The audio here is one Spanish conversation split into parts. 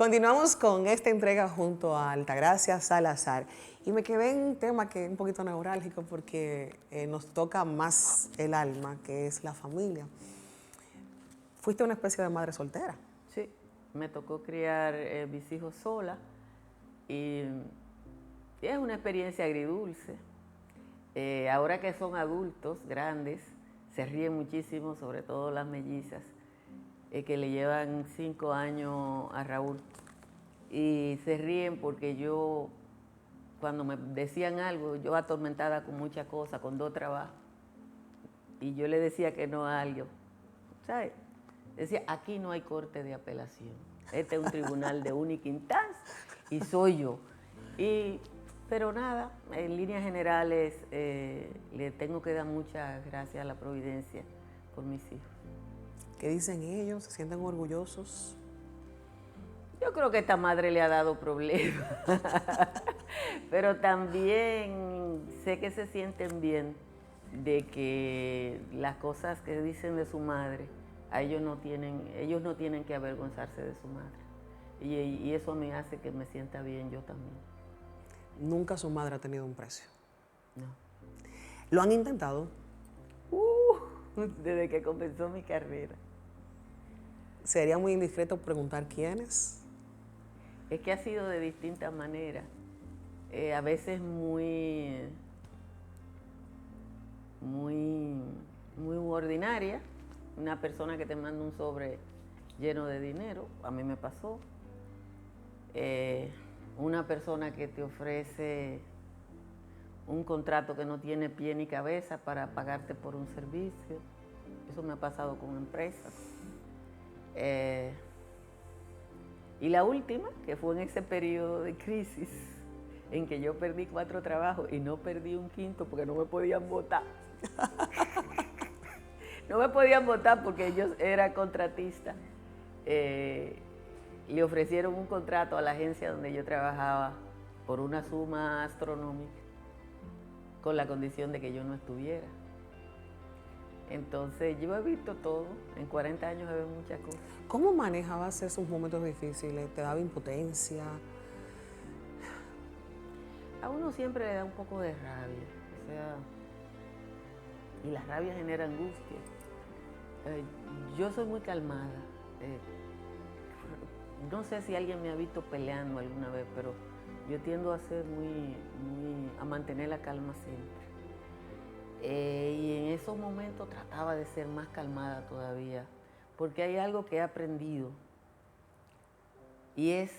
Continuamos con esta entrega junto a Altagracia Salazar. Y me quedé en un tema que es un poquito neurálgico porque nos toca más el alma, que es la familia. Fuiste una especie de madre soltera. Sí, me tocó criar mis hijos sola y es una experiencia agridulce. Ahora que son adultos, grandes, se ríen muchísimo, sobre todo las mellizas, que le llevan 5 años a Raúl. Y se ríen porque yo, cuando me decían algo, yo atormentada con muchas cosas, con 2 trabajos, y yo le decía que no a algo, ¿sabes? Decía, aquí no hay corte de apelación. Este es un tribunal de única instancia y soy yo. Pero nada, en líneas generales le tengo que dar muchas gracias a la providencia por mis hijos. ¿Qué dicen ellos? ¿Se sienten orgullosos? Yo creo que esta madre le ha dado problemas, pero también sé que se sienten bien de que las cosas que dicen de su madre, ellos no tienen que avergonzarse de su madre. Y eso me hace que me sienta bien yo también. Nunca su madre ha tenido un precio. No. ¿Lo han intentado? Desde que comenzó mi carrera. Sería muy indiscreto preguntar quiénes. Es que ha sido de distintas maneras. A veces muy ordinaria. Una persona que te manda un sobre lleno de dinero, a mí me pasó. Una persona que te ofrece un contrato que no tiene pie ni cabeza para pagarte por un servicio. Eso me ha pasado con empresas. Y la última, que fue en ese periodo de crisis, en que yo perdí 4 trabajos y no perdí un quinto porque no me podían votar. No me podían votar porque yo era contratista. Le ofrecieron un contrato a la agencia donde yo trabajaba por una suma astronómica, con la condición de que yo no estuviera. Entonces yo he visto todo, en 40 años he visto muchas cosas. ¿Cómo manejabas esos momentos difíciles? ¿Te daba impotencia? A uno siempre le da un poco de rabia, y la rabia genera angustia. Yo soy muy calmada. No sé si alguien me ha visto peleando alguna vez, pero yo tiendo a ser a mantener la calma siempre. Y en esos momentos trataba de ser más calmada todavía, porque hay algo que he aprendido, y es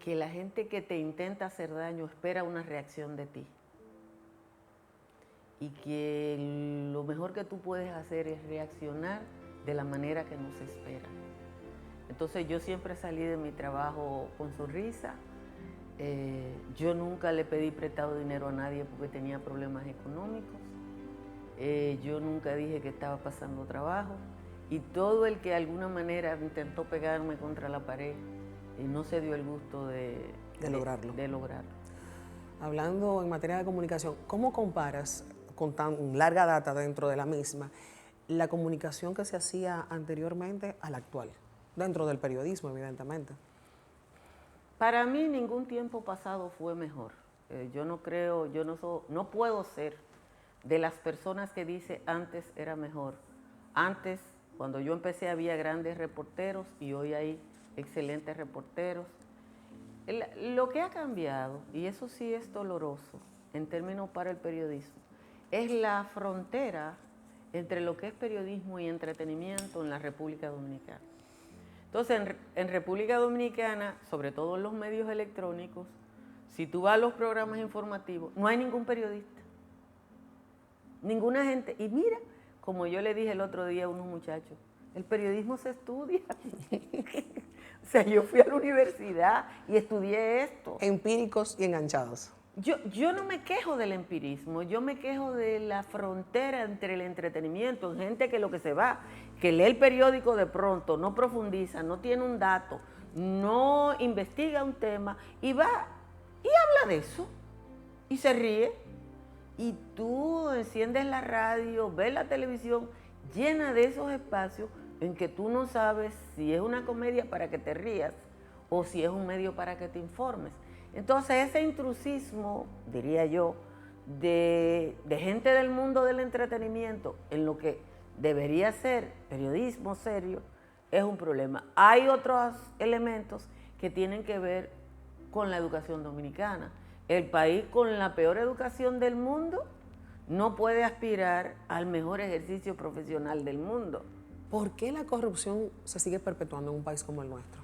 que la gente que te intenta hacer daño espera una reacción de ti. Y que lo mejor que tú puedes hacer es reaccionar de la manera que no se espera. Entonces yo siempre salí de mi trabajo con sonrisa. Yo nunca le pedí prestado dinero a nadie porque tenía problemas económicos. Yo nunca dije que estaba pasando trabajo. Y todo el que de alguna manera intentó pegarme contra la pared no se dio el gusto de lograrlo. Hablando en materia de comunicación, ¿cómo comparas con tan larga data dentro de la misma la comunicación que se hacía anteriormente a la actual? Dentro del periodismo, evidentemente. Para mí ningún tiempo pasado fue mejor. Yo no creo, no puedo ser de las personas que dice antes era mejor. Antes, cuando yo empecé, había grandes reporteros y hoy hay excelentes reporteros. Lo que ha cambiado, y eso sí es doloroso en términos para el periodismo, es la frontera entre lo que es periodismo y entretenimiento en la República Dominicana. Entonces, en República Dominicana, sobre todo en los medios electrónicos, si tú vas a los programas informativos, no hay ningún periodista, ninguna gente. Y mira, como yo le dije el otro día a unos muchachos, el periodismo se estudia. O sea, yo fui a la universidad y estudié esto. Empíricos y enganchados. Yo no me quejo del empirismo, yo me quejo de la frontera entre el entretenimiento, gente que lo que se va, que lee el periódico de pronto, no profundiza, no tiene un dato, no investiga un tema y va y habla de eso y se ríe. Y tú enciendes la radio, ves la televisión llena de esos espacios en que tú no sabes si es una comedia para que te rías o si es un medio para que te informes. Entonces ese intrusismo, diría yo, de gente del mundo del entretenimiento en lo que debería ser periodismo serio, es un problema. Hay otros elementos que tienen que ver con la educación dominicana. El país con la peor educación del mundo no puede aspirar al mejor ejercicio profesional del mundo. ¿Por qué la corrupción se sigue perpetuando en un país como el nuestro?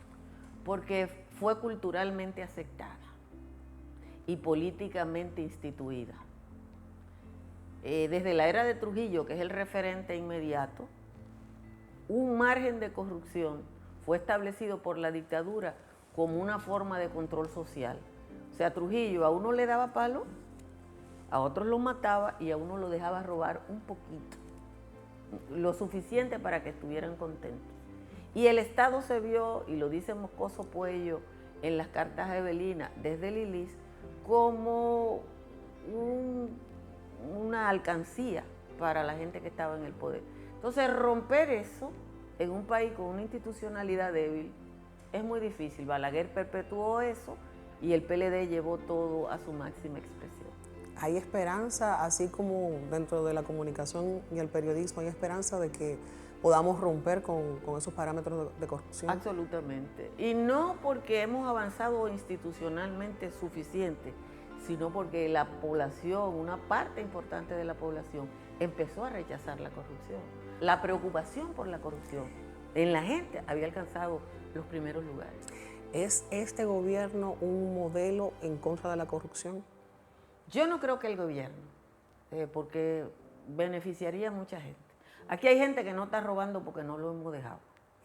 Porque fue culturalmente aceptada y políticamente instituida. Desde la era de Trujillo, que es el referente inmediato, un margen de corrupción fue establecido por la dictadura como una forma de control social. O sea, Trujillo a uno le daba palo, a otros lo mataba y a uno lo dejaba robar un poquito, lo suficiente para que estuvieran contentos. Y el Estado se vio, y lo dice Moscoso Puello en las cartas a Evelina desde Lilis, como una alcancía para la gente que estaba en el poder. Entonces, romper eso en un país con una institucionalidad débil es muy difícil. Balaguer perpetuó eso y el PLD llevó todo a su máxima expresión. ¿Hay esperanza, así como dentro de la comunicación y el periodismo, hay esperanza de que podamos romper con esos parámetros de corrupción? Absolutamente. Y no porque hemos avanzado institucionalmente suficiente, sino porque la población, una parte importante de la población, empezó a rechazar la corrupción. La preocupación por la corrupción en la gente había alcanzado los primeros lugares. ¿Es este gobierno un modelo en contra de la corrupción? Yo no creo que el gobierno, porque beneficiaría a mucha gente. Aquí hay gente que no está robando porque no lo hemos dejado.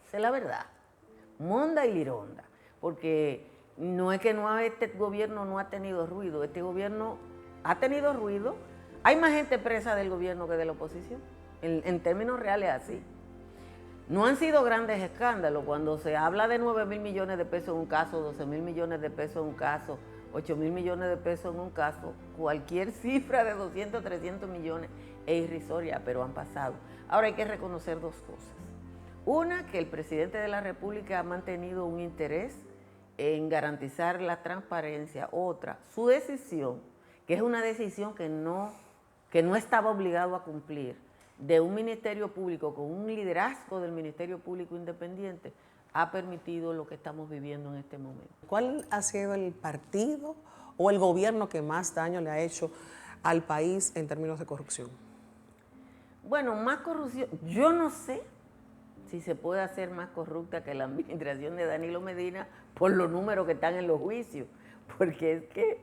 Esa es la verdad. Monda y lironda. Porque no es que este gobierno no ha tenido ruido. Este gobierno ha tenido ruido. Hay más gente presa del gobierno que de la oposición. En términos reales así. No han sido grandes escándalos. Cuando se habla de 9.000 millones de pesos en un caso, 12.000 millones de pesos en un caso, 8.000 millones de pesos en un caso, cualquier cifra de 200, 300 millones es irrisoria, pero han pasado. Ahora hay que reconocer dos cosas. Una, que el presidente de la República ha mantenido un interés en garantizar la transparencia. Otra, su decisión, que es una decisión que no estaba obligado a cumplir, de un ministerio público con un liderazgo del Ministerio Público Independiente, ha permitido lo que estamos viviendo en este momento. ¿Cuál ha sido el partido o el gobierno que más daño le ha hecho al país en términos de corrupción? Bueno, más corrupción, yo no sé si se puede hacer más corrupta que la administración de Danilo Medina por los números que están en los juicios, porque es que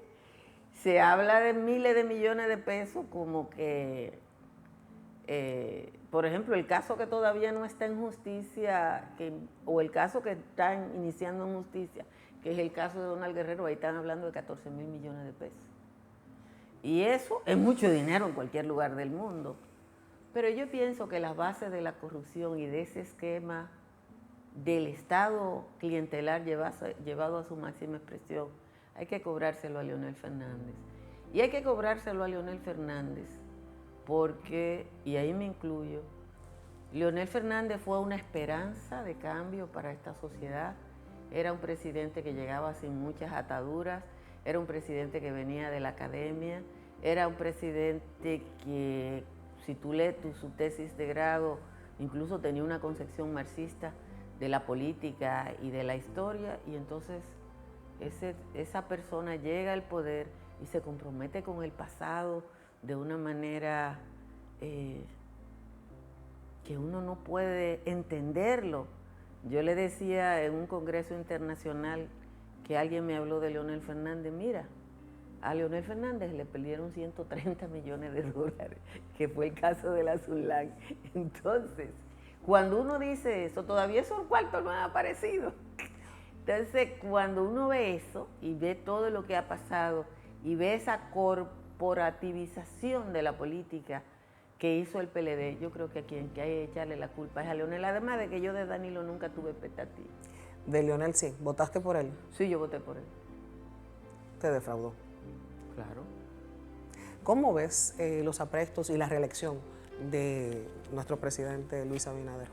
se habla de miles de millones de pesos como que, por ejemplo, el caso que todavía no está en justicia, o el caso que están iniciando en justicia, que es el caso de Donald Guerrero, ahí están hablando de 14.000 millones de pesos. Y eso es mucho dinero en cualquier lugar del mundo. Pero yo pienso que las bases de la corrupción y de ese esquema del Estado clientelar llevado a su máxima expresión, hay que cobrárselo a Leonel Fernández. Y hay que cobrárselo a Leonel Fernández porque, y ahí me incluyo, Leonel Fernández fue una esperanza de cambio para esta sociedad. Era un presidente que llegaba sin muchas ataduras, era un presidente que venía de la academia, era un presidente que, si tú lees su tesis de grado, incluso tenía una concepción marxista de la política y de la historia, y entonces esa persona llega al poder y se compromete con el pasado de una manera que uno no puede entenderlo. Yo le decía en un congreso internacional que alguien me habló de Leonel Fernández, mira, a Leonel Fernández le perdieron 130 millones de dólares, que fue el caso de la Zulán. Entonces, cuando uno dice eso, todavía esos cuartos no han aparecido. Entonces, cuando uno ve eso y ve todo lo que ha pasado y ve esa corporativización de la política que hizo el PLD, yo creo que a quien hay que echarle la culpa es a Leonel, además de que yo de Danilo nunca tuve expectativa. De Leonel sí, ¿votaste por él? Sí, yo voté por él. Te defraudó. Claro. ¿Cómo ves los aprestos y la reelección de nuestro presidente Luis Abinader?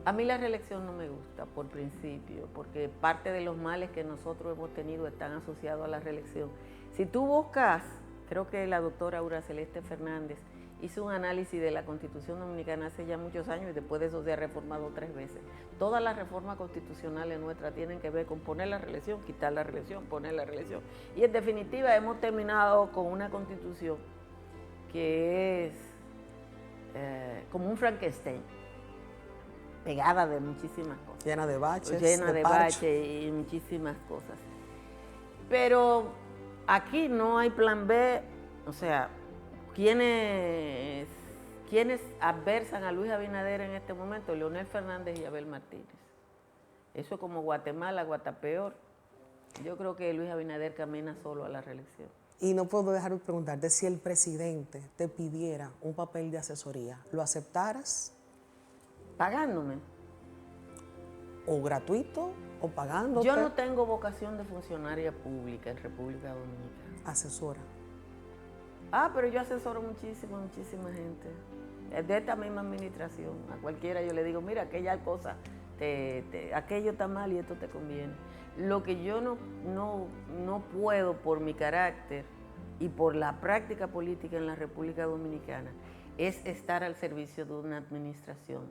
A mí la reelección no me gusta por principio, porque parte de los males que nosotros hemos tenido están asociados a la reelección. Si tú buscas, creo que la doctora Aura Celeste Fernández hizo un análisis de la Constitución Dominicana hace ya muchos años y después de eso se ha reformado 3 veces. Todas las reformas constitucionales nuestras tienen que ver con poner la reelección, quitar la reelección, poner la reelección. Y en definitiva hemos terminado con una constitución que es como un Frankenstein, pegada de muchísimas cosas. Llena de baches. Llena de baches y muchísimas cosas. Pero aquí no hay plan B, o sea, ¿quiénes adversan a Luis Abinader en este momento? Leonel Fernández y Abel Martínez. Eso es como Guatemala, Guatapeor. Yo creo que Luis Abinader camina solo a la reelección. Y no puedo dejar de preguntarte, si el presidente te pidiera un papel de asesoría, ¿lo aceptaras? ¿Pagándome? ¿O gratuito o pagándote? Yo no tengo vocación de funcionaria pública en República Dominicana. Asesora. Pero yo asesoro muchísima gente. De esta misma administración. A cualquiera yo le digo, mira, aquella cosa, aquello está mal y esto te conviene. Lo que yo no puedo por mi carácter y por la práctica política en la República Dominicana es estar al servicio de una administración.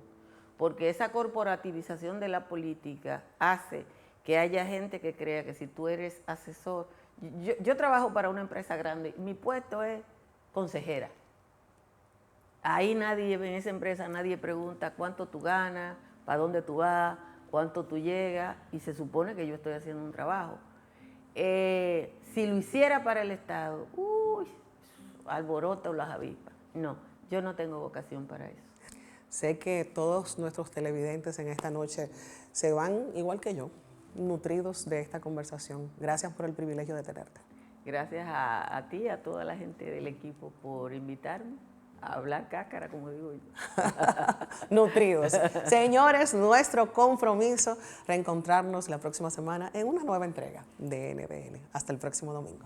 Porque esa corporativización de la política hace que haya gente que crea que si tú eres asesor... Yo trabajo para una empresa grande, mi puesto es consejera. Ahí nadie, en esa empresa, nadie pregunta cuánto tú ganas, para dónde tú vas, cuánto tú llegas, y se supone que yo estoy haciendo un trabajo. Si lo hiciera para el Estado, alboroto las avispas. No, yo no tengo vocación para eso. Sé que todos nuestros televidentes en esta noche se van, igual que yo, nutridos de esta conversación. Gracias por el privilegio de tenerte. Gracias a ti, a toda la gente del equipo por invitarme a hablar cáscara, como digo yo. Nutridos. Señores, nuestro compromiso, reencontrarnos la próxima semana en una nueva entrega de NBN. Hasta el próximo domingo.